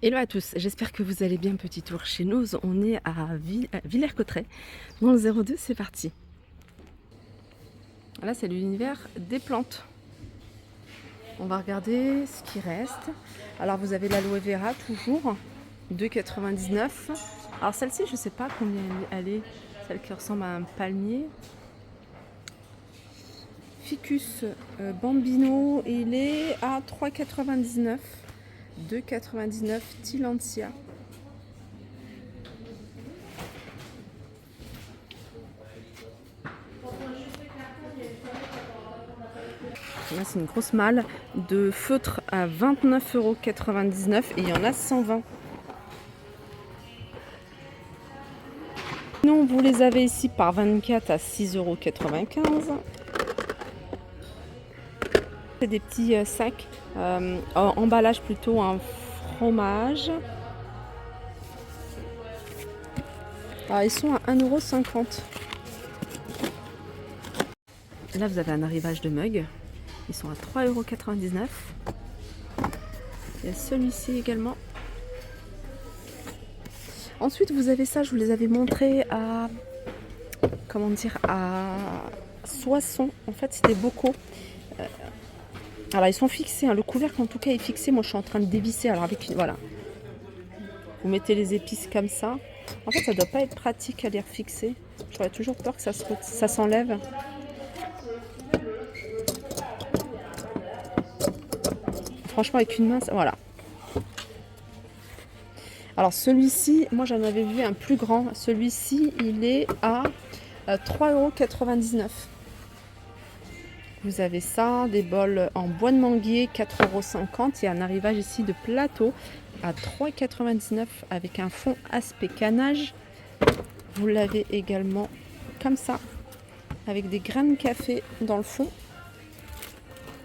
Hello à tous, j'espère que vous allez bien. Petit tour chez nous, on est à Villers-Cotterêts, dans le 02, c'est parti. Là c'est l'univers des plantes. On va regarder ce qui reste. Alors vous avez l'aloe vera toujours, 2,99 €. Alors celle-ci je sais pas combien elle est, celle qui ressemble à un palmier. Ficus bambino, il est à 3,99 €. 2,99 € Tillandsia. Là, c'est une grosse malle de feutre à 29,99 € et il y en a 120. Sinon, vous les avez ici par 24 à 6,95 €. C'est des petits sacs, emballage plutôt un fromage. Alors, ils sont à 1,50 €. Là, vous avez un arrivage de mugs. Ils sont à 3,99 €. Il y a celui-ci également. Ensuite, vous avez ça, je vous les avais montrés à, comment dire, à Soissons. En fait, c'est des bocaux. Alors, ils sont fixés, hein. Le couvercle, en tout cas, est fixé. Moi, je suis en train de dévisser. Alors, avec une, voilà. Vous mettez les épices comme ça. En fait, ça doit pas être pratique à les refixer. J'aurais toujours peur que ça s'enlève. Franchement, avec une main, voilà. Alors celui-ci, moi j'en avais vu un plus grand. Celui-ci, il est à 3,99 €. Vous avez ça, des bols en bois de manguier, 4,50 €. Il y a un arrivage ici de plateau à 3,99 € avec un fond aspect canage. Vous l'avez également comme ça, avec des grains de café dans le fond.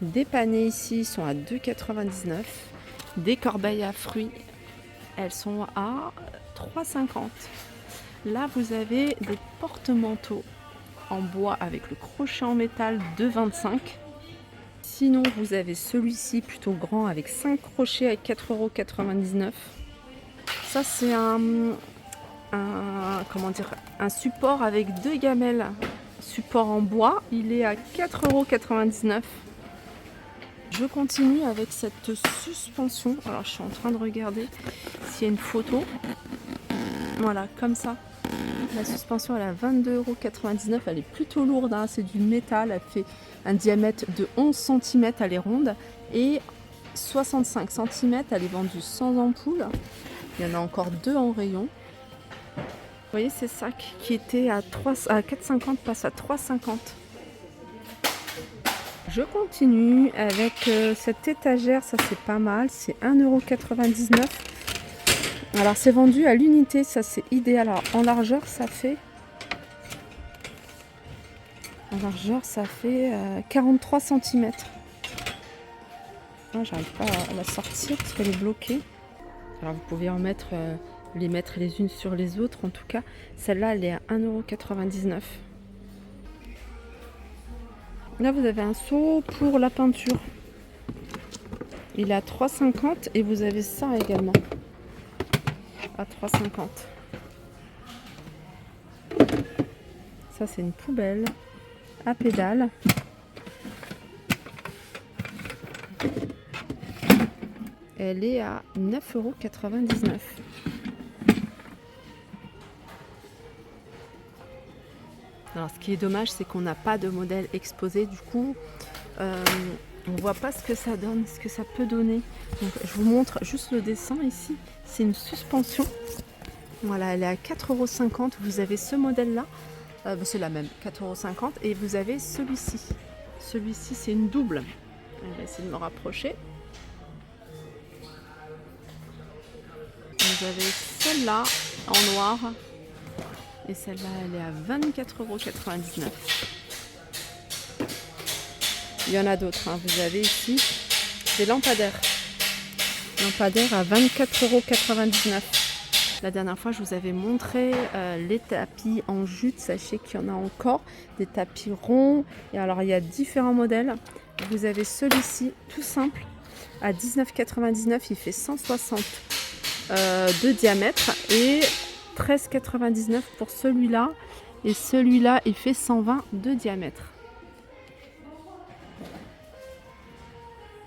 Des panais ici sont à 2,99 €. Des corbeilles à fruits, elles sont à 3,50 €. Là, vous avez des porte-manteaux en bois avec le crochet en métal, 2,25 €. Sinon, vous avez celui-ci plutôt grand avec 5 crochets à 4,99 €. Ça, c'est comment dire, un support avec 2 gamelles. Support en bois, il est à 4,99 €. Je continue avec cette suspension. Alors, je suis en train de regarder s'il y a une photo. Voilà, comme ça. La suspension, elle est à 22,99 €. Elle est plutôt lourde, hein. C'est du métal. Elle fait un diamètre de 11 cm. Elle est ronde. Et 65 cm. Elle est vendue sans ampoule. Il y en a encore 2 en rayon. Vous voyez, ces sacs qui étaient à 4,50 € passent à 3,50 €. Je continue avec cette étagère, ça c'est pas mal, c'est 1,99 €. Alors c'est vendu à l'unité, ça c'est idéal. Alors en largeur ça fait 43 cm. Ah, j'arrive pas à la sortir parce qu'elle est bloquée. Alors vous pouvez en mettre, les mettre les unes sur les autres. En tout cas, celle-là elle est à 1,99 €. Là, vous avez un seau pour la peinture. Il est à 3,50 € et vous avez ça également à 3,50 €. Ça, c'est une poubelle à pédales. Elle est à 9,99 €. Alors, ce qui est dommage, c'est qu'on n'a pas de modèle exposé. Du coup, on ne voit pas ce que ça donne, ce que ça peut donner. Donc, je vous montre juste le dessin ici. C'est une suspension. Voilà, elle est à 4,50 €. Vous avez ce modèle-là. C'est la même, 4,50 € et vous avez celui-ci. Celui-ci, c'est une double. Je vais essayer de me rapprocher. Vous avez celle-là en noir et celle-là, elle est à 24,99 €. Il y en a d'autres, hein. Vous avez ici des lampadaires. Lampadaires à 24,99 €. La dernière fois, je vous avais montré les tapis en jute. Sachez qu'il y en a encore. Des tapis ronds. Et alors, il y a différents modèles. Vous avez celui-ci, tout simple, à 19,99 €. Il fait 160 de diamètre et 13,99 pour celui-là. Et celui-là, il fait 120 de diamètre.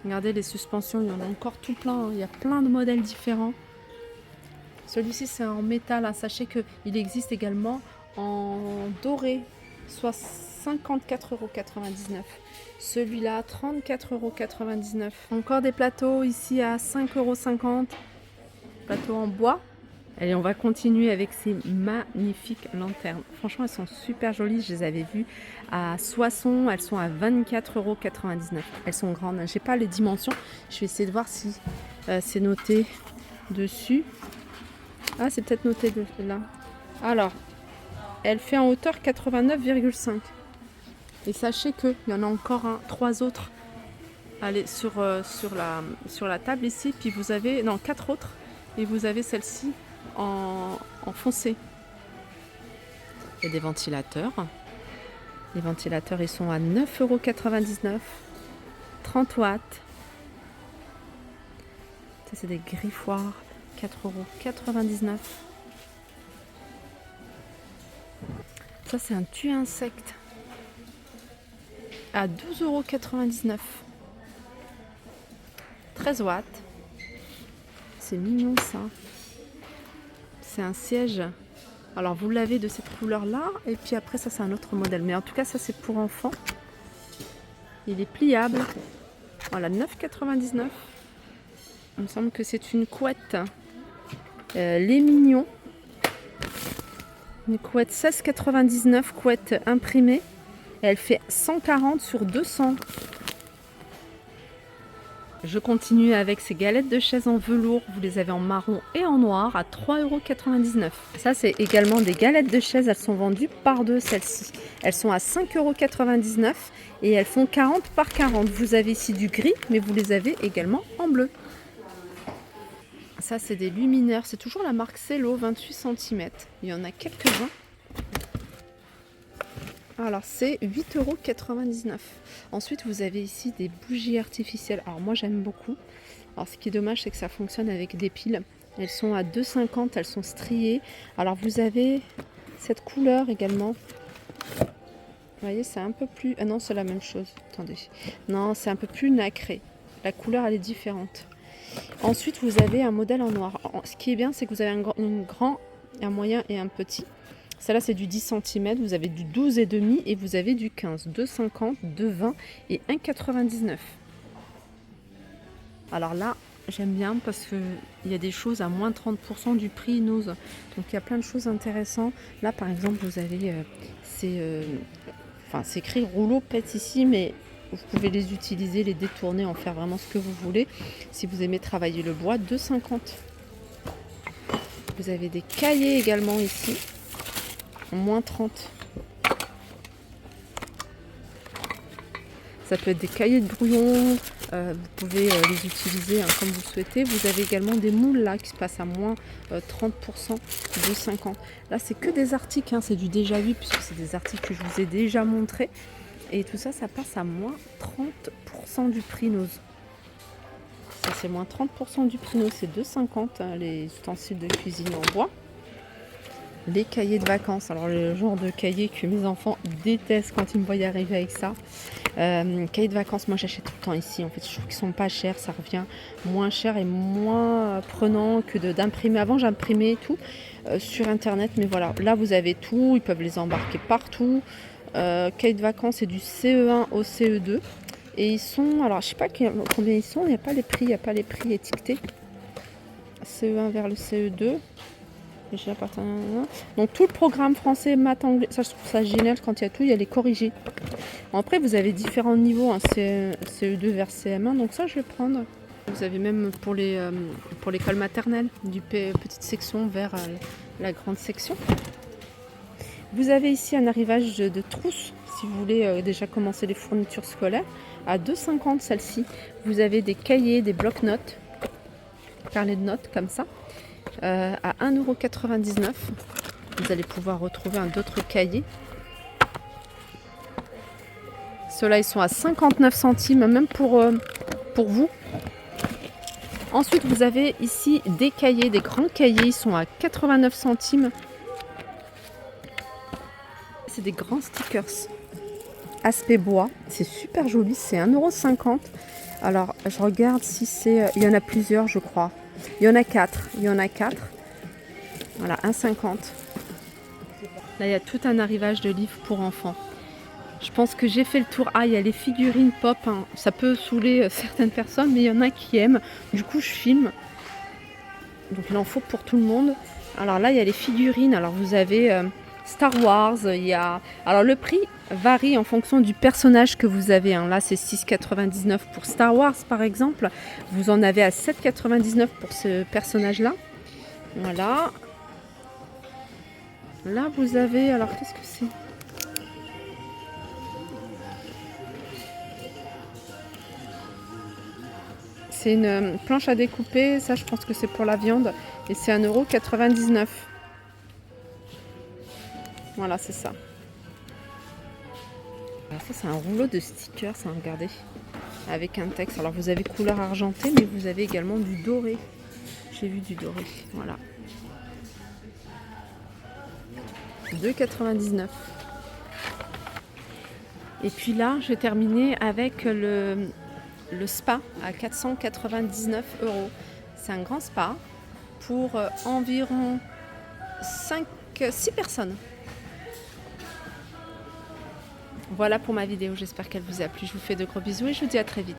Regardez les suspensions, il y en a encore tout plein. Hein. Il y a plein de modèles différents. Celui-ci, c'est en métal. Hein. Sachez qu'il existe également en doré, soit 54,99 €. Celui-là, 34,99 €. Encore des plateaux ici à 5,50 €. Plateau en bois. Allez, on va continuer avec ces magnifiques lanternes. Franchement, elles sont super jolies. Je les avais vues à Soissons. Elles sont à 24,99 €. Elles sont grandes. Je n'ai pas les dimensions. Je vais essayer de voir si c'est noté dessus. Ah, c'est peut-être noté là. Alors, elle fait en hauteur 89,5. Et sachez qu'il y en a encore 3 autres. Allez, sur la table ici. Puis vous avez, non, 4 autres. Et vous avez celle-ci en foncé. Il y a des ventilateurs. Les ventilateurs, ils sont à 9,99 €. 30 watts. Ça, c'est des griffoirs. 4,99 €. Ça, c'est un tue-insecte. À 12,99 €. 13 watts. C'est mignon, ça. C'est un siège. Alors, vous l'avez de cette couleur-là. Et puis après, ça, c'est un autre modèle. Mais en tout cas, ça, c'est pour enfants. Il est pliable. Voilà, 9,99 €. Il me semble que c'est une couette. Les mignons. Une couette 16,99 €, couette imprimée. Et elle fait 140 sur 200. Je continue avec ces galettes de chaises en velours. Vous les avez en marron et en noir à 3,99 €. Ça, c'est également des galettes de chaises. Elles sont vendues par deux, celles-ci. Elles sont à 5,99 € et elles font 40 par 40. Vous avez ici du gris, mais vous les avez également en bleu. Ça, c'est des luminaires. C'est toujours la marque Cello, 28 cm. Il y en a quelques-uns. Alors, c'est 8,99 €. Ensuite, vous avez ici des bougies artificielles. Alors, moi, j'aime beaucoup. Alors, ce qui est dommage, c'est que ça fonctionne avec des piles. Elles sont à 2,50 €. Elles sont striées. Alors, vous avez cette couleur également. Vous voyez, c'est un peu plus... Ah non, c'est la même chose. Attendez. Non, c'est un peu plus nacré. La couleur, elle est différente. Ensuite, vous avez un modèle en noir. Ce qui est bien, c'est que vous avez un grand, un moyen et un petit. Celle-là, c'est du 10 cm. Vous avez du 12,5 et vous avez du 15. 2,50, 2,20 et 1,99 €. Alors là, j'aime bien parce qu'il y a des choses à moins 30% du prix Nose. Donc, il y a plein de choses intéressantes. Là, par exemple, vous avez... c'est écrit rouleau PET ici, mais... Vous pouvez les utiliser, les détourner, en faire vraiment ce que vous voulez. Si vous aimez travailler le bois, 2,50 €. Vous avez des cahiers également ici, en moins 30. Ça peut être des cahiers de brouillon. Vous pouvez les utiliser comme vous souhaitez. Vous avez également des moules là qui se passent à moins 30%, 2,50 €. Là, c'est que des articles, hein, c'est du déjà vu puisque c'est des articles que je vous ai déjà montrés. Et tout ça, ça passe à moins 30% du prix Nose. Ça, c'est moins 30% du prix Nose. C'est 2,50 €, les ustensiles de cuisine en bois. Les cahiers de vacances. Alors, le genre de cahier que mes enfants détestent quand ils me voient arriver avec ça. Cahiers de vacances, moi, j'achète tout le temps ici. En fait, je trouve qu'ils sont pas chers. Ça revient moins cher et moins prenant que d'imprimer. Avant, j'imprimais tout sur Internet. Mais voilà, là, vous avez tout. Ils peuvent les embarquer partout. Cahiers de vacances, c'est du CE1 au CE2 et ils sont, alors je sais pas combien ils sont, il n'y a pas les prix étiquetés. CE1 vers le CE2. Donc tout le programme français, maths, anglais, ça je trouve ça génial quand il y a tout, il y a les corrigés. Après vous avez différents niveaux, hein, CE2 vers CM1, donc ça je vais prendre. Vous avez même pour l'école maternelle, du petite section vers la grande section. Vous avez ici un arrivage de trousse, si vous voulez déjà commencer les fournitures scolaires, à 2,50 € celle-ci. Vous avez des cahiers, des blocs-notes, carnet de notes comme ça, à 1,99 €. Vous allez pouvoir retrouver d'autres cahiers. Ceux-là, ils sont à 59 centimes, même pour vous. Ensuite, vous avez ici des cahiers, des grands cahiers. Ils sont à 89 centimes. C'est des grands stickers. Aspect bois. C'est super joli. C'est 1,50 €. Alors, je regarde si c'est... Il y en a plusieurs, je crois. Il y en a 4. Il y en a 4. Voilà, 1,50 €. Là, il y a tout un arrivage de livres pour enfants. Je pense que j'ai fait le tour. Ah, il y a les figurines pop. Hein. Ça peut saouler certaines personnes, mais il y en a qui aiment. Du coup, je filme. Donc, il en faut pour tout le monde. Alors là, il y a les figurines. Alors, vous avez Star Wars. Il y a... Alors, le prix varie en fonction du personnage que vous avez. Hein. Là, c'est 6,99 € pour Star Wars, par exemple. Vous en avez à 7,99 € pour ce personnage-là. Voilà. Là, vous avez... Alors, qu'est-ce que c'est ? C'est une planche à découper. Ça, je pense que c'est pour la viande. Et c'est 1,99 €. Voilà, c'est ça. Alors ça, c'est un rouleau de stickers, hein, regardez. Avec un texte. Alors, vous avez couleur argentée, mais vous avez également du doré. J'ai vu du doré. Voilà. 2,99 €. Et puis là, je vais terminer avec le spa à 499 €. C'est un grand spa pour environ 6 personnes. Voilà pour ma vidéo, j'espère qu'elle vous a plu. Je vous fais de gros bisous et je vous dis à très vite.